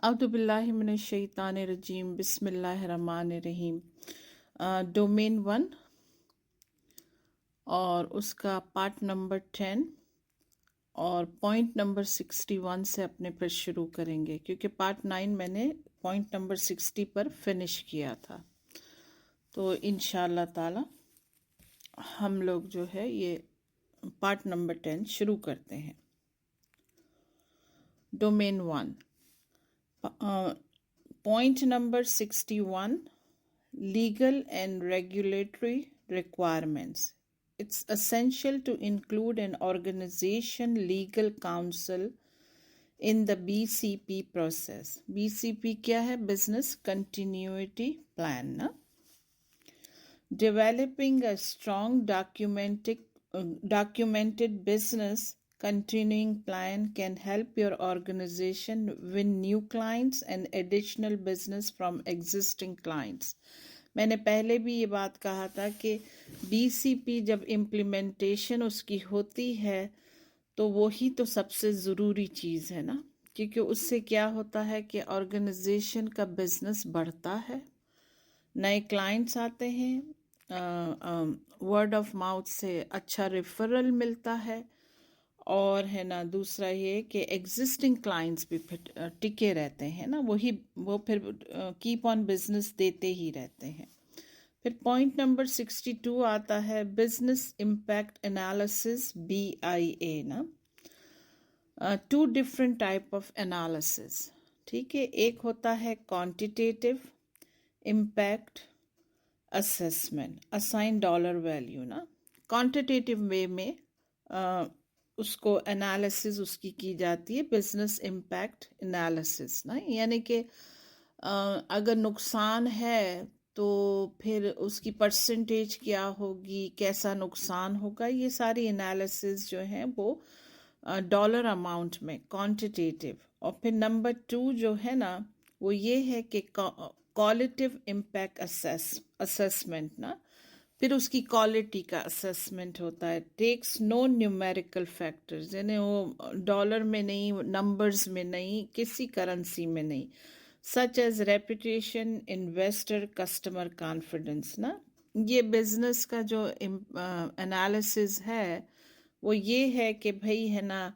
अऊदु बिल्लाहि मिनश शैतानिर रजीम बिस्मिल्लाहिर रहमानिर रहीम। डोमेन 1 और उसका पार्ट नंबर 10 और पॉइंट नंबर 61 से अपने फिर शुरू करेंगे, क्योंकि पार्ट 9 मैंने पॉइंट नंबर 60 पर फिनिश किया था। तो इंशाअल्लाह ताला हम लोग जो है ये पार्ट नंबर 10 शुरू करते हैं। Domain 1, point number 61, legal and regulatory requirements. It's essential to include an organization legal counsel in the BCP process. BCP क्या है? Business Continuity Plan ना? Developing a strong documented business continuing plan can help your organization win new clients and additional business from existing clients. मैंने पहले भी ये बात कहा था कि BCP जब इम्प्लीमेंटेशन उसकी होती है तो वही तो सबसे ज़रूरी चीज़ है ना, क्योंकि उससे क्या होता है कि ऑर्गेनाइजेशन का बिजनेस बढ़ता है, नए क्लाइंट्स आते हैं, वर्ड ऑफ माउथ से अच्छा रेफरल मिलता है, और है ना दूसरा ये कि एग्जिस्टिंग क्लाइंट्स भी फिर टिके रहते हैं ना, वो फिर कीप ऑन बिजनेस देते ही रहते हैं। फिर पॉइंट नंबर 62 आता है बिजनेस इम्पैक्ट एनालिसिस, BIA ना। Two different type of analysis, ठीक है। एक होता है quantitative impact assessment, assign dollar value ना। क्वांटिटेटिव वे में उसको एनालिसिस उसकी की जाती है, बिजनेस इम्पैक्ट एनालिसिस ना, यानी कि अगर नुकसान है तो फिर उसकी परसेंटेज क्या होगी, कैसा नुकसान होगा, ये सारी एनालिसिस जो है वो डॉलर अमाउंट में क्वांटिटेटिव। और फिर नंबर 2 जो है ना वो ये है कि क्वालिटेटिव इम्पैक्ट असेसमेंट ना, फिर उसकी क्वालिटी का असेसमेंट होता है। टेक्स नो न्यूमेरिकल फैक्टर्स, यानी वो डॉलर में नहीं, नंबर्स में नहीं, किसी करेंसी में नहीं, such as reputation, investor, customer confidence ना। ये बिजनेस का जो एनालिसिस है वो ये है कि भाई है ना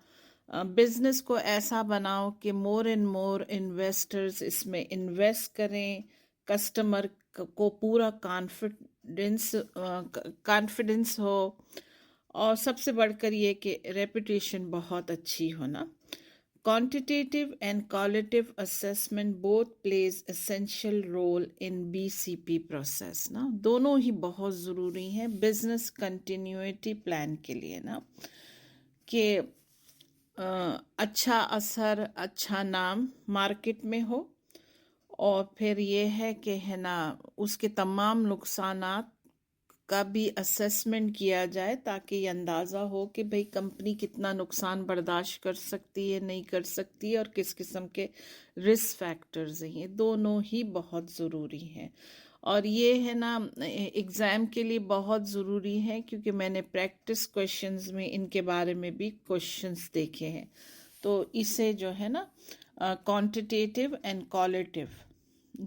बिजनेस को ऐसा बनाओ कि मोर एंड मोर इन्वेस्टर्स इसमें इन्वेस्ट करें, कस्टमर को पूरा कॉन्फिडेंस हो, और सबसे बढ़कर ये कि रेपुटेशन बहुत अच्छी हो ना। Quantitative and qualitative assessment both plays essential role in BCP process ना, दोनों ही बहुत ज़रूरी हैं बिजनेस कंटिन्यूटी प्लान के लिए ना, कि अच्छा असर, अच्छा नाम मार्केट में हो, और फिर ये है कि है ना उसके तमाम नुकसानात का भी असेसमेंट किया जाए, ताकि ये अंदाज़ा हो कि भाई कंपनी कितना नुकसान बर्दाश्त कर सकती है, नहीं कर सकती है, और किस किस्म के रिस्क फैक्टर्स हैं। ये दोनों ही बहुत ज़रूरी हैं, और ये है ना एग्ज़ाम के लिए बहुत ज़रूरी है, क्योंकि मैंने प्रैक्टिस क्वेश्चंस में इनके बारे में भी क्वेश्चंस देखे हैं। तो इसे जो है ना क्वांटिटेटिव एंड क्वालिटेटिव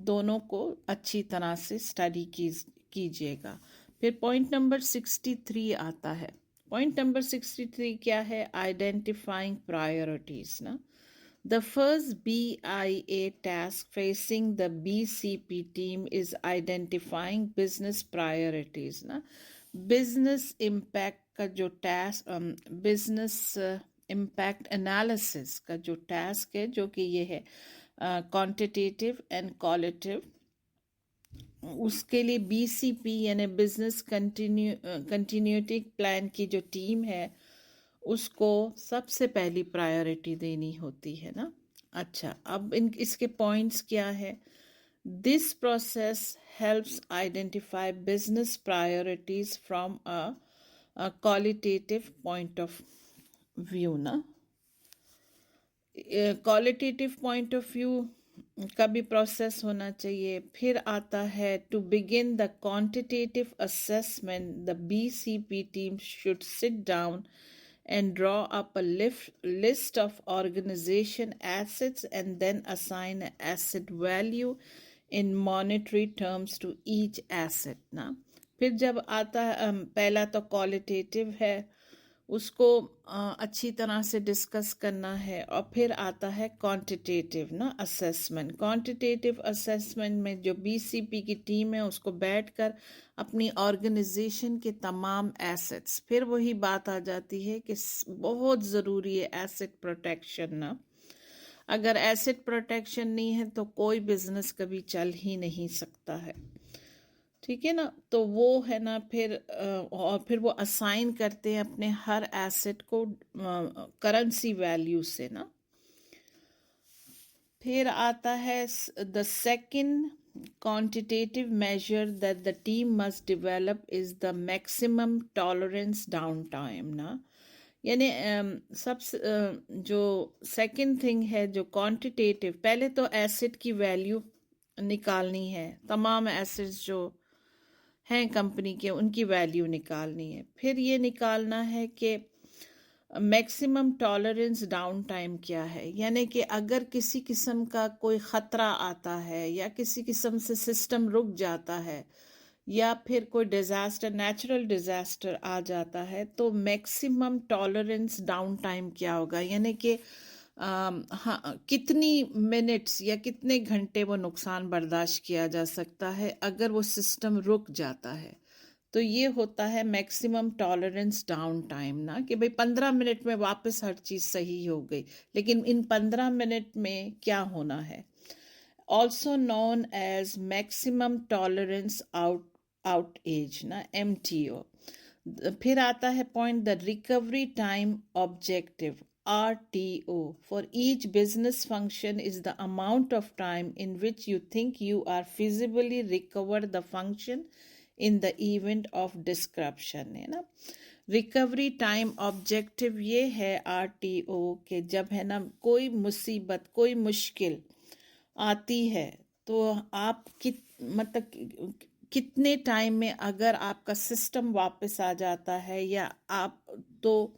दोनों को अच्छी तरह से स्टडी कीजिएगा। फिर पॉइंट नंबर 63 आता है। पॉइंट नंबर 63 क्या है? आइडेंटिफाइंग प्रायोरिटीज ना। The first BIA task facing the BCP team is identifying business priorities ना। बिजनेस इम्पैक्ट का जो टास्क, बिजनेस इम्पैक्ट एनालिसिस का जो टास्क है, जो कि ये है क्वांटिटेटिव एंड क्वालिटेटिव, उसके लिए BCP यानी बिजनेस कंटिन्यूटी प्लान की जो टीम है उसको सबसे पहली प्रायोरिटी देनी होती है ना। अच्छा, अब इसके पॉइंट्स क्या है? This process helps identify business priorities from a qualitative point of view ना। क्वालिटेटिव पॉइंट ऑफ व्यू का भी प्रोसेस होना चाहिए। फिर आता है to begin the quantitative assessment the BCP team should sit down and draw up a list of organization assets and then assign an asset value in monetary terms to each asset ना. फिर जब आता है पहला तो qualitative है, उसको अच्छी तरह से डिस्कस करना है, और फिर आता है क्वांटिटेटिव ना असेसमेंट. क्वांटिटेटिव असेसमेंट में जो बीसीपी की टीम है उसको बैठकर अपनी ऑर्गेनाइजेशन के तमाम एसेट्स, फिर वही बात आ जाती है कि बहुत ज़रूरी है एसेट प्रोटेक्शन ना. अगर एसेट प्रोटेक्शन नहीं है तो कोई बिजनेस कभी चल ही नहीं सकता है, ठीक है ना. तो वो है ना, फिर और फिर वो असाइन करते हैं अपने हर एसेट को करेंसी वैल्यू से ना. फिर आता है the second quantitative measure that the team must develop is the maximum tolerance downtime ना. यानी जो सेकंड थिंग है जो क्वांटिटेटिव, पहले तो एसेट की वैल्यू निकालनी है, तमाम एसेट्स जो हैं कंपनी के उनकी वैल्यू निकालनी है. फिर ये निकालना है कि मैक्सिमम टॉलरेंस डाउन टाइम क्या है, यानी कि अगर किसी किस्म का कोई ख़तरा आता है या किसी किस्म से सिस्टम रुक जाता है या फिर कोई डिज़ास्टर, नेचुरल डिज़ास्टर आ जाता है, तो मैक्सिमम टॉलरेंस डाउन टाइम क्या होगा, यानी कि हाँ कितनी मिनट्स या कितने घंटे वो नुकसान बर्दाश्त किया जा सकता है अगर वो सिस्टम रुक जाता है. तो ये होता है मैक्सिमम टॉलरेंस डाउन टाइम ना, कि भाई 15 मिनट में वापस हर चीज़ सही हो गई, लेकिन इन 15 मिनट में क्या होना है. Also known as maximum tolerance outage ना, MTO. फिर आता है point the recovery time objective, RTO, for each business function is the amount of time in which you think you are feasibly recover the function in the event of disruption है ना. Recovery time objective ये है RTO के जब है ना कोई मुसीबत कोई मुश्किल आती है तो आप मतलब कितने टाइम में अगर आपका सिस्टम वापस आ जाता है या आप, तो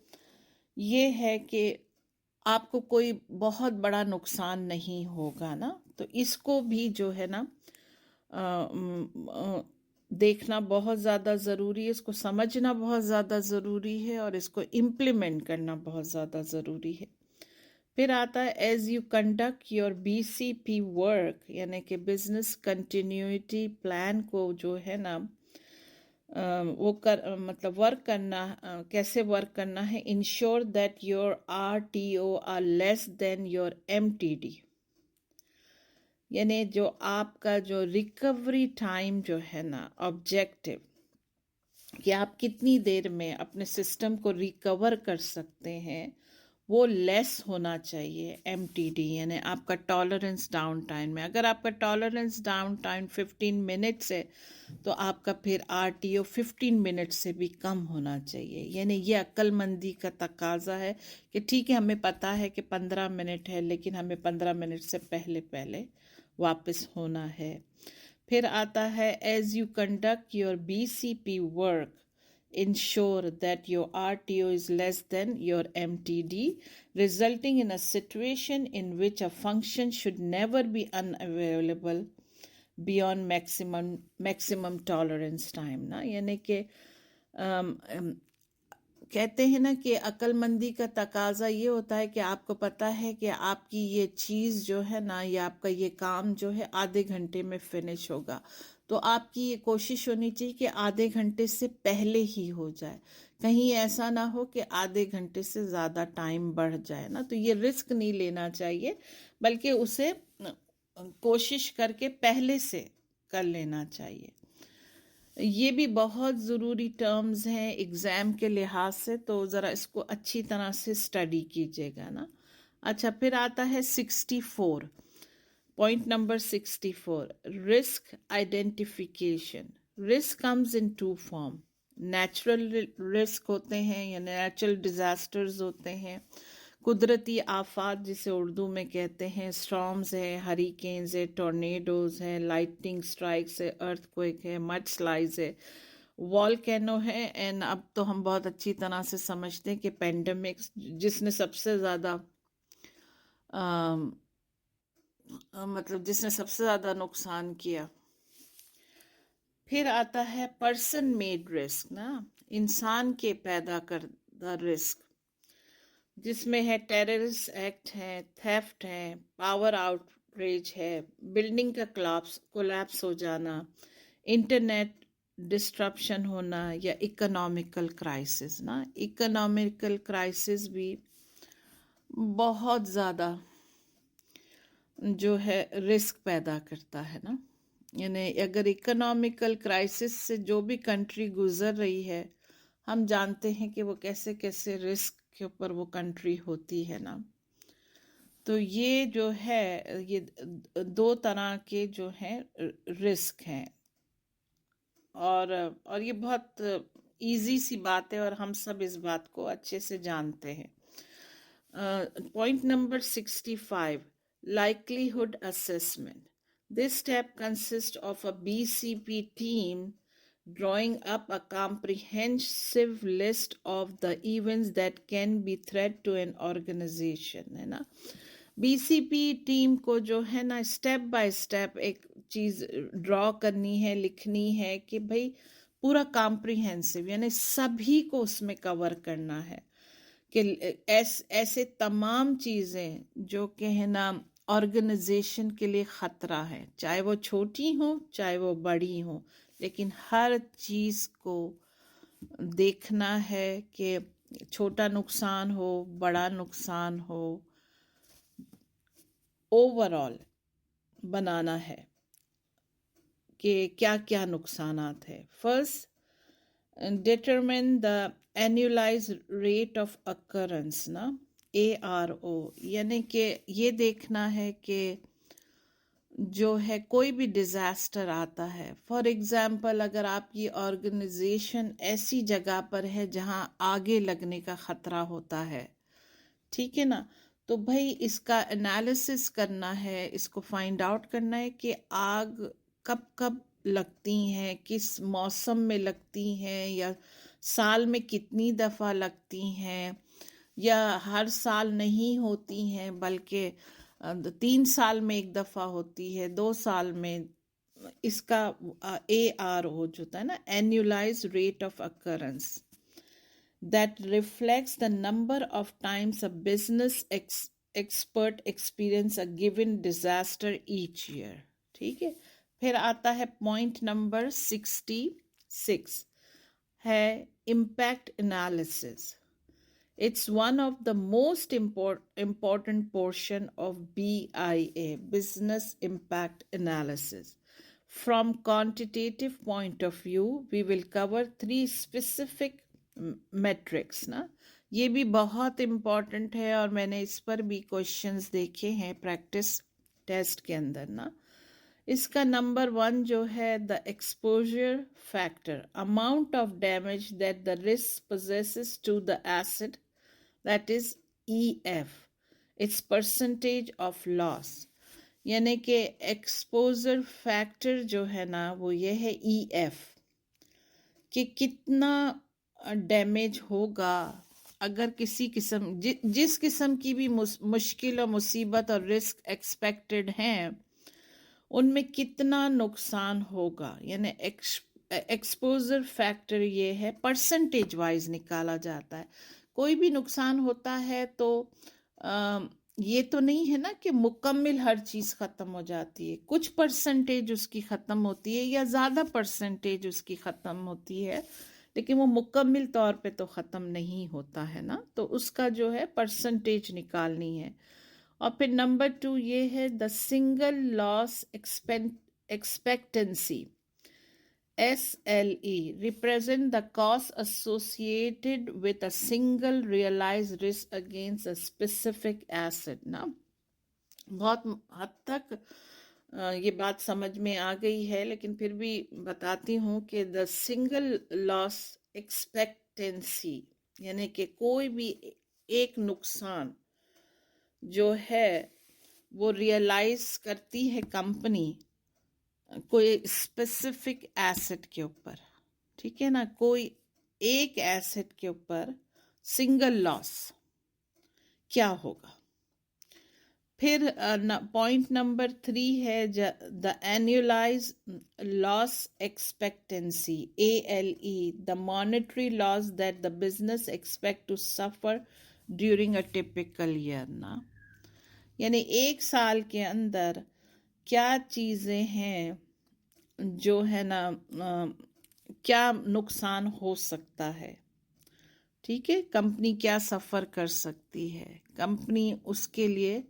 ये है कि आपको कोई बहुत बड़ा नुकसान नहीं होगा ना. तो इसको भी जो है ना देखना बहुत ज़्यादा ज़रूरी है, इसको समझना बहुत ज़्यादा ज़रूरी है और इसको इम्प्लीमेंट करना बहुत ज़्यादा ज़रूरी है. फिर आता है as you conduct your BCP work, यानी कि बिजनेस कंटिन्यूटी प्लान को जो है ना वो मतलब वर्क करना, कैसे वर्क करना है. Ensure that your RTO are less than your MTD, यानी जो आपका जो रिकवरी टाइम जो है ना ऑब्जेक्टिव, कि आप कितनी देर में अपने सिस्टम को रिकवर कर सकते हैं, वो लेस होना चाहिए MTD, यानी आपका टॉलरेंस डाउन टाइम में. अगर आपका टॉलरेंस डाउन टाइम 15 मिनट्स है तो आपका फिर RTO 15 मिनट से भी कम होना चाहिए. यानी ये अक्लमंदी का तकाजा है कि ठीक है हमें पता है कि 15 मिनट है, लेकिन हमें 15 मिनट से पहले पहले वापस होना है. फिर आता है as you conduct your BCP work, ensure that your RTO is less than your MTD, resulting in a situation in which a function should never be unavailable beyond maximum tolerance time ना. यानी कि कहते हैं ना कि अक्लमंदी का तकाजा ये होता है कि आपको पता है कि आपकी ये चीज़ जो है ना, या आपका ये काम जो है आधे घंटे में फिनिश होगा, तो आपकी ये कोशिश होनी चाहिए कि आधे घंटे से पहले ही हो जाए. कहीं ऐसा ना हो कि आधे घंटे से ज़्यादा टाइम बढ़ जाए ना, तो ये रिस्क नहीं लेना चाहिए, बल्कि उसे कोशिश करके पहले से कर लेना चाहिए. ये भी बहुत ज़रूरी टर्म्स हैं एग्ज़ाम के लिहाज से, तो ज़रा इसको अच्छी तरह से स्टडी कीजिएगा ना. अच्छा, फिर आता है 64, point number 64, risk identification. Risk comes in two form. Natural risk होते हैं या नेचुरल डिज़ास्टर्स होते हैं, कुदरती आफात जिसे उर्दू में कहते हैं, स्टॉर्म्स है, हरिकेन्स है, टॉर्नेडोज़ हैं, लाइटनिंग स्ट्राइक्स है, अर्थक्वेक है, मड स्लाइड्स है, والکینو ہے، اینڈ اب تو ہم بہت اچھی طرح سے سمجھتے ہیں کہ پینڈیمک جس نے سب سے زیادہ مطلب جس نے سب سے زیادہ نقصان کیا. پھر آتا ہے پرسن میڈ رسک نا، انسان کے پیدا کردہ رسک، جس میں ہے ٹیررسٹ ایکٹ ہے، تھیفٹ ہے، پاور آؤٹ ریج ہے، بلڈنگ کا کولیپس ہو جانا، انٹرنیٹ ڈسٹرپشن ہونا، یا اکنامیکل کرائسس نا. اکنامیکل کرائسس بھی بہت زیادہ جو ہے رسک پیدا کرتا ہے نا. یعنی اگر اکنامیکل کرائسس سے جو بھی کنٹری گزر رہی ہے، ہم جانتے ہیں کہ وہ کیسے کیسے رسک کے اوپر وہ کنٹری ہوتی ہے نا. تو یہ جو ہے یہ دو طرح کے جو ہیں رسک ہیں، اور یہ بہت ایزی سی بات ہے اور ہم سب اس بات کو اچھے سے جانتے ہیں. Point number 65 likelihood assessment. This step consists of a BCP team drawing up a comprehensive list of the events that can be threat to an organization ہے نا. بی سی پی ٹیم کو جو ہے نا اسٹیپ بائی اسٹیپ ایک چیز ڈرا کرنی ہے، لکھنی ہے کہ بھئی پورا کمپریہنسو، یعنی سبھی کو اس میں کور کرنا ہے کہ ایسے تمام چیزیں جو کہ ہے نا آرگنائزیشن کے لیے خطرہ ہے، چاہے وہ چھوٹی ہوں چاہے وہ بڑی ہوں، لیکن ہر چیز کو دیکھنا ہے کہ چھوٹا نقصان ہو بڑا نقصان ہو، اوور آل بنانا ہے کہ کیا کیا نقصانات ہے. First determine the annualized rate of occurrence نا، ARO، یعنی کہ یہ دیکھنا ہے کہ جو ہے کوئی بھی ڈیزاسٹر آتا ہے، فار ایگزامپل اگر آپ کی آرگنائزیشن ایسی جگہ پر ہے جہاں آگے لگنے کا خطرہ ہوتا ہے، ٹھیک ہے نا، تو بھائی اس کا انالیسس کرنا ہے، اس کو فائنڈ آؤٹ کرنا ہے کہ آگ کب کب لگتی ہیں، کس موسم میں لگتی ہیں، یا سال میں کتنی دفعہ لگتی ہیں، یا ہر سال نہیں ہوتی ہیں بلکہ 3 سال میں ایک دفعہ ہوتی ہے، 2 سال میں. اس کا AR ہو جاتا ہے نا، annualized rate of occurrence, that reflects the number of times a business expert experience a given disaster each year. ٹھیک ہے. پھر آتا ہے پوائنٹ نمبر 66 ہے impact analysis. It's one of the most important portion of BIA, business impact analysis. From quantitative point of view, we will cover 3 specific matrix نا. یہ بھی بہت امپورٹنٹ ہے اور میں نے اس پر بھی کوشچنز دیکھے ہیں پریکٹس ٹیسٹ کے اندر نا. اس کا نمبر 1 جو ہے the exposure factor, amount of damage that the risk poses to the asset, that is EF، it's percentage of loss. یعنی کہ ایکسپوجر فیکٹر جو ہے نا وہ یہ ہے EF، کہ کتنا ڈیمیج ہوگا اگر کسی قسم جس قسم کی بھی مشکل اور مصیبت اور رسک ایکسپیکٹڈ ہیں ان میں کتنا نقصان ہوگا. یعنی ایکسپوزر فیکٹر یہ ہے پرسنٹیج وائز نکالا جاتا ہے. کوئی بھی نقصان ہوتا ہے تو یہ تو نہیں ہے نا کہ مکمل ہر چیز ختم ہو جاتی ہے، کچھ پرسنٹیج اس کی ختم ہوتی ہے یا زیادہ پرسنٹیج اس کی ختم ہوتی ہے، لیکن وہ مکمل طور پہ تو ختم نہیں ہوتا ہے نا. تو اس کا جو ہے پرسنٹیج نکالنی ہے. اور پھر نمبر 2 یہ ہے the single loss expectancy, SLE represent the cost associated with a single realized risk against a specific asset نا. بہت حد تک یہ بات سمجھ میں آ گئی ہے لیکن پھر بھی بتاتی ہوں کہ دا سنگل لاس ایکسپیکٹنسی، یعنی کہ کوئی بھی ایک نقصان جو ہے وہ ریئلائز کرتی ہے کمپنی کوئی اسپیسیفک ایسٹ کے اوپر، ठीक है ना, कोई एक एसेट के ऊपर सिंगल लॉस क्या होगा। फिर पॉइंट नंबर 3 है the annualize loss expectancy, ALE, the monetary loss that the business expect to suffer during a typical year ना, यानी एक साल के अंदर क्या चीज़ें हैं जो है ना क्या नुकसान हो सकता है। ठीक है, कंपनी क्या सफ़र कर सकती है, कंपनी उसके लिए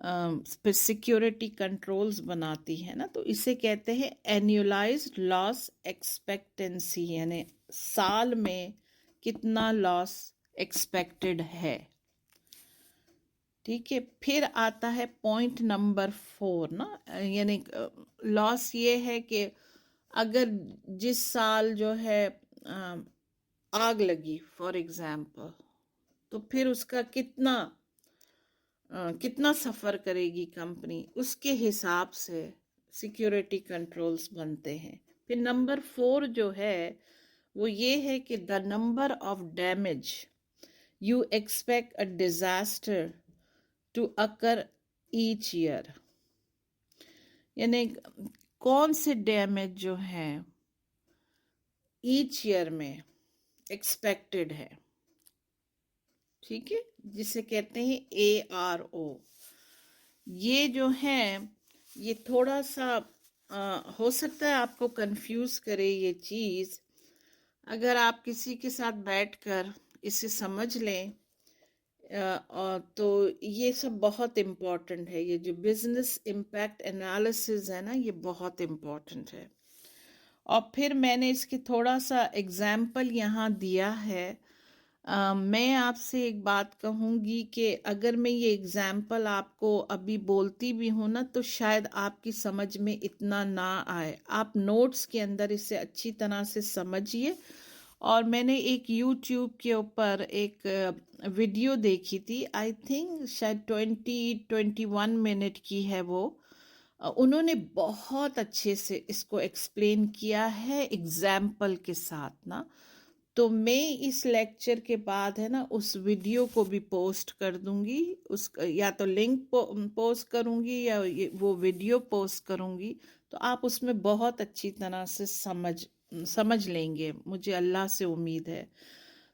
सिक्योरिटी कंट्रोल्स बनाती है ना, तो इसे कहते हैं एनुअलाइज्ड लॉस एक्सपेक्टेंसी, यानी साल में कितना लॉस एक्सपेक्टेड है। ठीक है, फिर आता है पॉइंट नंबर 4 ना, यानी लॉस ये है कि अगर जिस साल जो है आग लगी फॉर एग्जाम्पल, तो फिर उसका कितना सफ़र करेगी कंपनी, उसके हिसाब से सिक्योरिटी कंट्रोल्स बनते हैं। फिर नंबर 4 जो है वो ये है कि the number of damage you expect a disaster to occur each year, यानी कौन से डैमेज जो है ईच ईयर में एक्सपेक्टेड है। ठीक है, जिसे कहते हैं ARO। ये जो है ये थोड़ा सा हो सकता है आपको कंफ्यूज करे ये चीज़। अगर आप किसी के साथ बैठकर इसे समझ लें और तो ये सब बहुत इम्पोर्टेंट है। ये जो बिजनेस इम्पैक्ट एनालिसिस है ना, ये बहुत इम्पोर्टेंट है। और फिर मैंने इसके थोड़ा सा एग्जाम्पल यहाँ दिया है। मैं आपसे एक बात कहूँगी कि अगर मैं ये एग्जाम्पल आपको अभी बोलती भी हूँ ना, तो शायद आपकी समझ में इतना ना आए। आप नोट्स के अंदर इसे अच्छी तरह से समझिए। और मैंने एक YouTube के ऊपर एक वीडियो देखी थी, आई थिंक शायद 21 मिनट की है वो। उन्होंने बहुत अच्छे से इसको एक्सप्लेन किया है एग्जाम्पल के साथ ना। तो मैं इस लेक्चर के बाद है ना उस वीडियो को भी पोस्ट कर दूंगी, उस या तो लिंक पोस्ट करूंगी या वो वीडियो पोस्ट करूंगी, तो आप उसमें बहुत अच्छी तरह से समझ लेंगे, मुझे अल्लाह से उम्मीद है।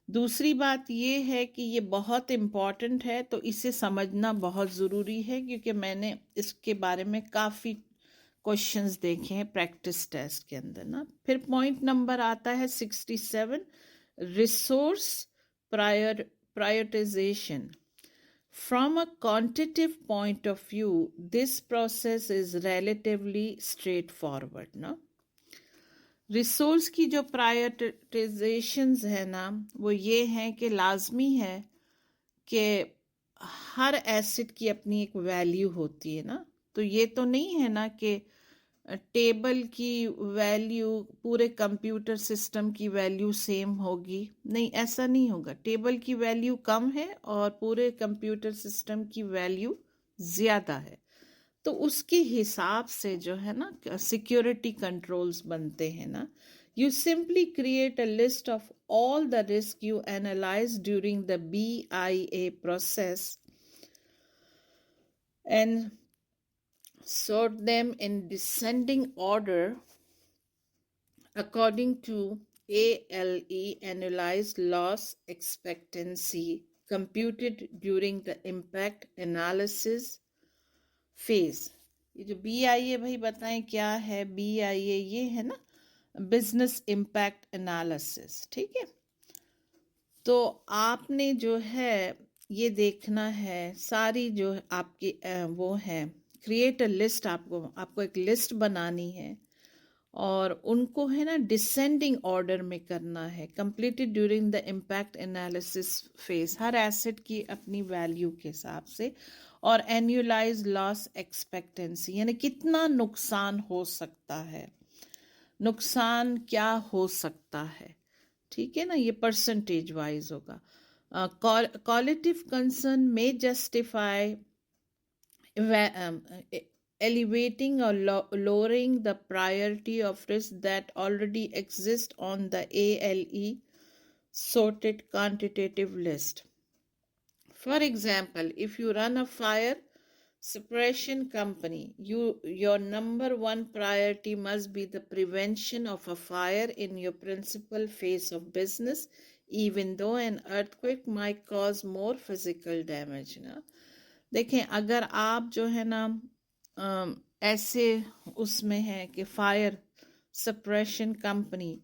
दूसरी बात ये है कि ये बहुत इम्पॉर्टेंट है, तो इसे समझना बहुत ज़रूरी है, क्योंकि मैंने इसके बारे में काफ़ी क्वेश्चंस देखे हैं प्रैक्टिस टेस्ट के अंदर ना। फिर पॉइंट नंबर आता है 67, resource prioritization. From a quantitative point of view, this process is relatively straightforward ना। रिसोर्स की जो प्रायोरिटाइजेशंस है ना, वो ये हैं कि लाजमी है कि हर एसेट की अपनी एक वैल्यू होती है ना। तो ये तो नहीं है ना कि टेबल की वैल्यू पूरे कंप्यूटर सिस्टम की वैल्यू सेम होगी, नहीं, ऐसा नहीं होगा। टेबल की वैल्यू कम है और पूरे कंप्यूटर सिस्टम की वैल्यू ज़्यादा है, तो उसके हिसाब से जो है ना सिक्योरिटी कंट्रोल्स बनते हैं ना। You simply create a list of all the risk you analyse during the BIA process and sort them in descending order according to ALE, annualized loss expectancy, computed during the impact analysis phase. ये जो BIA भाई बताएं क्या है। BIA ये है ना business impact analysis. ठीक है, तो आपने जो है ये देखना है सारी जो आपकी वो है, क्रिएट अ लिस्ट, आपको एक लिस्ट बनानी है और उनको है ना डिसेंडिंग ऑर्डर में करना है, completed during the impact analysis phase, her asset की अपनी वैल्यू के हिसाब से, और एनुअलाइज लॉस एक्सपेक्टेंसी, यानी कितना नुकसान हो सकता है, नुकसान क्या हो सकता है। ठीक है ना, ये परसेंटेज वाइज होगा। क्वालिटिव कंसर्न में justify elevating or lowering the priority of risks that already exist on the ALE sorted quantitative list. For example, if you run a fire suppression company, your number one priority must be the prevention of a fire in your principal phase of business, even though an earthquake might cause more physical damage. ना देखें, अगर आप जो है ना ऐसे उसमें है कि fire suppression company,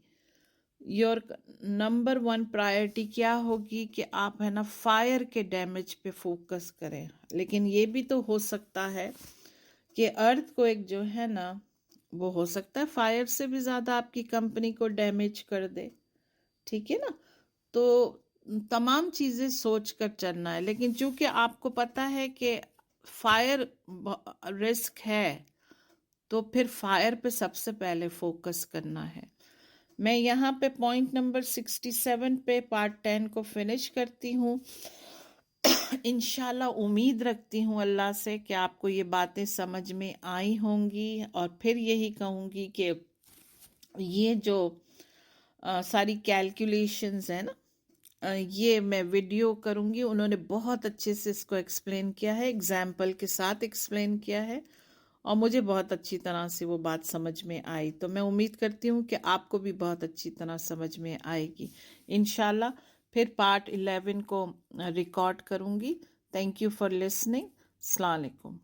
your number one priority क्या होगी कि आप है ना फायर के डैमेज पे फोकस करें। लेकिन ये भी तो हो सकता है कि अर्थ को एक जो है ना वो हो सकता है फायर से भी ज़्यादा आपकी कंपनी को डैमेज कर दे, ठीक है ना। तो तमाम चीज़ें सोच कर चलना है, लेकिन चूंकि आपको पता है कि फायर रिस्क है तो फिर फायर पे सबसे पहले फोकस करना है। मैं यहाँ पे पॉइंट नंबर 67 पे पार्ट 10 को फिनिश करती हूँ। इंशाल्लाह उम्मीद रखती हूँ अल्लाह से कि आपको ये बातें समझ में आई होंगी, और फिर यही कहूँगी कि ये जो सारी कैलकुलेशंस है ना, ये मैं वीडियो करूँगी। उन्होंने बहुत अच्छे से इसको एक्सप्लेन किया है, एग्जाम्पल के साथ एक्सप्लेन किया है, और मुझे बहुत अच्छी तरह से वो बात समझ में आई। तो मैं उम्मीद करती हूँ कि आपको भी बहुत अच्छी तरह समझ में आएगी इंशाल्लाह। फिर पार्ट 11 को रिकॉर्ड करूँगी। Thank you for listening. अस्सलाम वालेकुम।